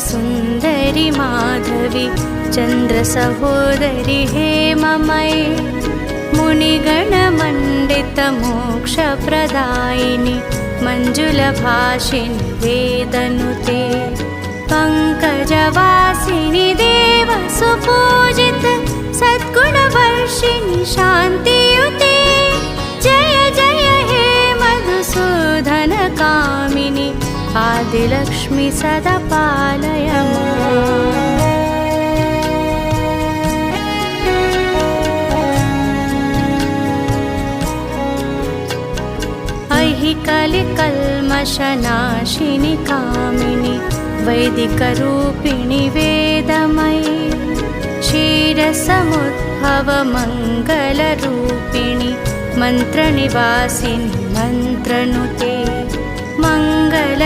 सुन्दरि माधवी चन्द्रसहोदरि हेममयी मुनिगणमण्डित मोक्षप्रदायिनि मञ्जुलभाषिणि वेदनुते पङ्कजवासिनि देवसुपूजित सद्गुणवर्षिणि शान्तियुते जय जय हे मधुसूदनकामिनि आदिलक्ष्मि सदा पालय माम्। कलिकल्मषनाशिनि कामिनि वैदिकरूपिणि वेदमयी क्षीरसमुद्भव मङ्गलरूपिणि मन्त्रनिवासिनि मन्त्रनुते मङ्गल